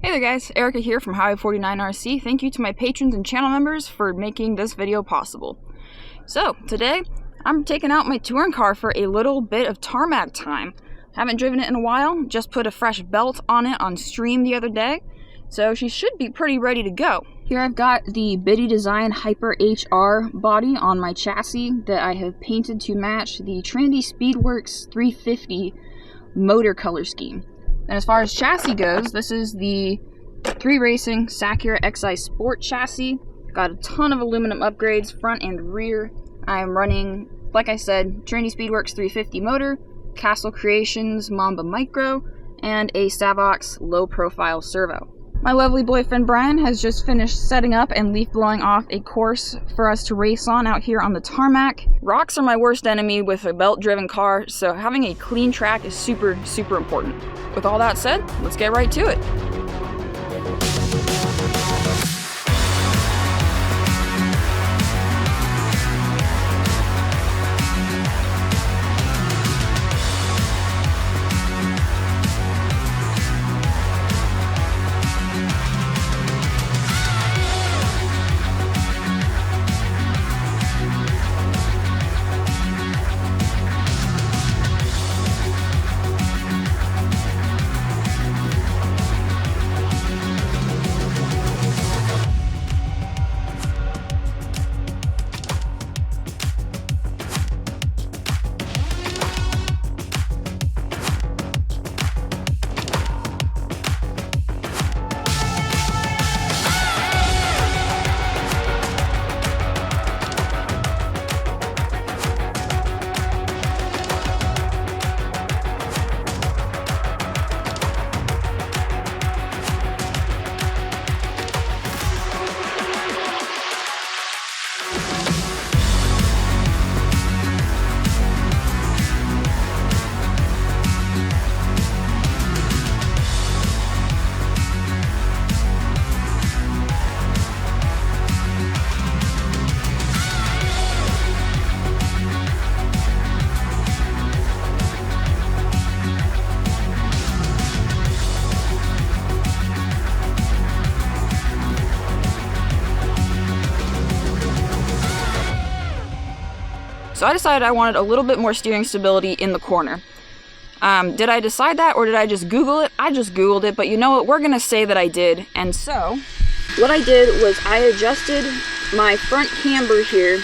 Hey there guys, Erica here from Highway 49 RC. Thank you to my patrons and channel members for making this video possible. So, today, I'm taking out my touring car for a little bit of tarmac time. Haven't driven it in a while, just put a fresh belt on it on stream the other day, so she should be pretty ready to go. Here I've got the Biddy Design Hyper HR body on my chassis that I have painted to match the Trinity Speedworks 350 motor color scheme. And as far as chassis goes, this is the 3Racing Sakura XI Sport chassis. Got a ton of aluminum upgrades, front and rear. I am running, like I said, Trinity Speedworks 350 motor, Castle Creations Mamba Micro, and a Savox low-profile servo. My lovely boyfriend Brian has just finished setting up and leaf blowing off a course for us to race on out here on the tarmac. Rocks are my worst enemy with a belt-driven car, so having a clean track is super, super important. With all that said, let's get right to it. So I decided I wanted a little bit more steering stability in the corner. Did I decide that or did I just Google it? I just Googled it, but you know what? We're gonna say that I did. And so, what I did was I adjusted my front camber here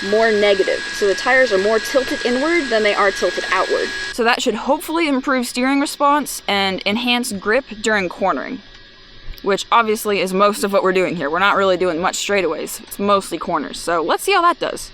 more negative. So the tires are more tilted inward than they are tilted outward. So that should hopefully improve steering response and enhance grip during cornering, which obviously is most of what we're doing here. We're not really doing much straightaways. It's mostly corners. So let's see how that does.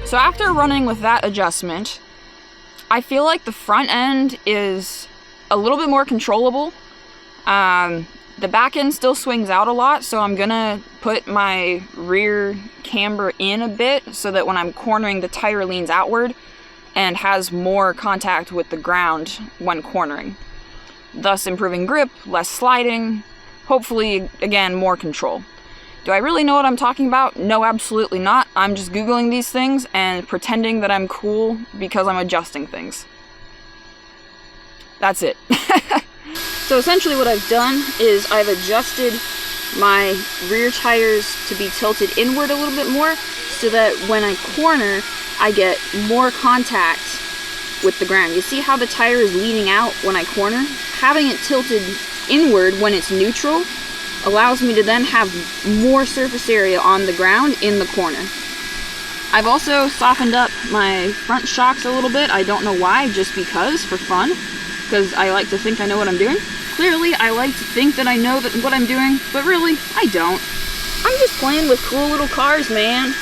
So after running with that adjustment, I feel like the front end is a little bit more controllable. The back end still swings out a lot, so I'm gonna put my rear camber in a bit so that when I'm cornering, the tire leans outward and has more contact with the ground when cornering, thus improving grip, less sliding, hopefully, again, more control. Do I really know what I'm talking about? No, absolutely not. I'm just Googling these things and pretending that I'm cool because I'm adjusting things. That's it. So essentially what I've done is I've adjusted my rear tires to be tilted inward a little bit more so that when I corner, I get more contact with the ground. You see how the tire is leaning out when I corner? Having it tilted inward when it's neutral allows me to then have more surface area on the ground in the corner. I've also softened up my front shocks a little bit. I don't know why, just because, for fun, because I like to think I know what I'm doing. Clearly, I like to think that I know what I'm doing, but really, I don't. I'm just playing with cool little cars, man.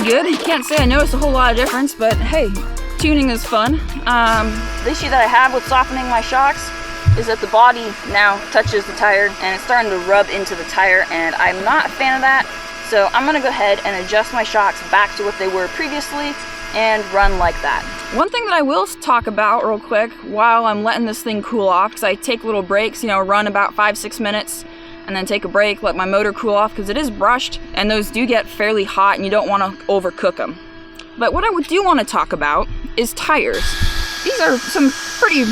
Good. Can't say I noticed a whole lot of difference, but hey, tuning is fun. The issue that I have with softening my shocks is that the body now touches the tire and it's starting to rub into the tire, and I'm not a fan of that. So I'm gonna go ahead and adjust my shocks back to what they were previously and run like that. One thing that I will talk about real quick while I'm letting this thing cool off, because I take little breaks, you know, run about 5-6 minutes and then take a break, let my motor cool off, because it is brushed and those do get fairly hot and you don't want to overcook them. But what I do want to talk about is tires. These are some pretty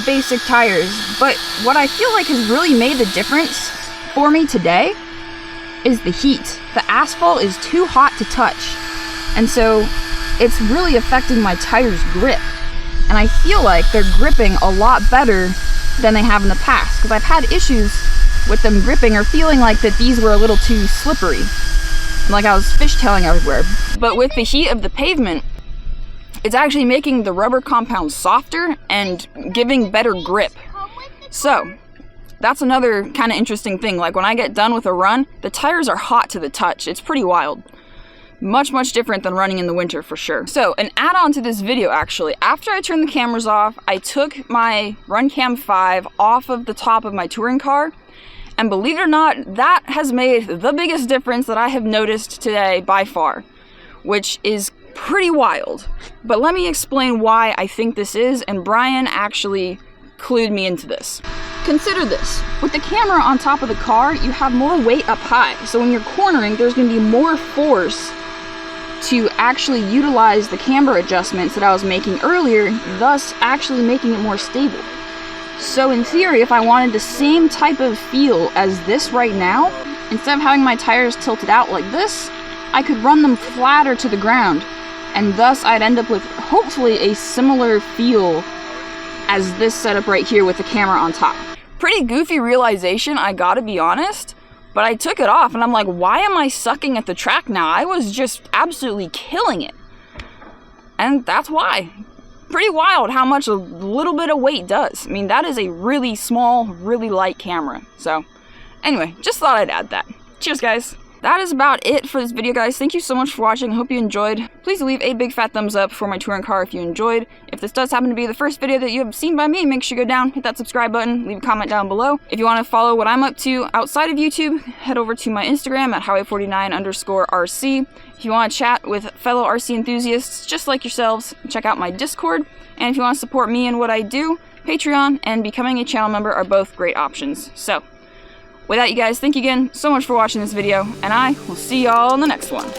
basic tires, but what I feel like has really made the difference for me today is the heat. The asphalt is too hot to touch, and so it's really affecting my tires' grip. And I feel like they're gripping a lot better than they have in the past, because I've had issues with them gripping or feeling like that these were a little too slippery, like I was fishtailing everywhere. But with the heat of the pavement, it's actually making the rubber compound softer and giving better grip. So that's another kind of interesting thing. Like when I get done with a run, the tires are hot to the touch. It's pretty wild. Much different than running in the winter for sure. So an add-on to this video, actually, after I turned the cameras off, I took my RunCam 5 off of the top of my touring car. And believe it or not, that has made the biggest difference that I have noticed today by far, which is pretty wild. But let me explain why I think this is, and Brian actually clued me into this. Consider this. With the camera on top of the car, you have more weight up high. So when you're cornering, there's going to be more force to actually utilize the camber adjustments that I was making earlier, thus actually making it more stable. So in theory, if I wanted the same type of feel as this right now, instead of having my tires tilted out like this, I could run them flatter to the ground, and thus I'd end up with hopefully a similar feel as this setup right here with the camera on top. Pretty goofy realization, I gotta be honest, but I took it off and I'm like, why am I sucking at the track now? I was just absolutely killing it. And that's why. pretty wild how much a little bit of weight does. I mean, that is a really small, really light camera. So, anyway, just thought I'd add that. Cheers, guys. That is about it for this video, guys. Thank you so much for watching. I hope you enjoyed. Please leave a big fat thumbs up for my touring car if you enjoyed. If this does happen to be the first video that you have seen by me, make sure you go down, hit that subscribe button, leave a comment down below. If you want to follow what I'm up to outside of YouTube, head over to my Instagram at highway49_RC. If you want to chat with fellow RC enthusiasts just like yourselves, check out my Discord. And if you want to support me and what I do, Patreon and becoming a channel member are both great options. So, with that, you guys, thank you again so much for watching this video, and I will see y'all in the next one.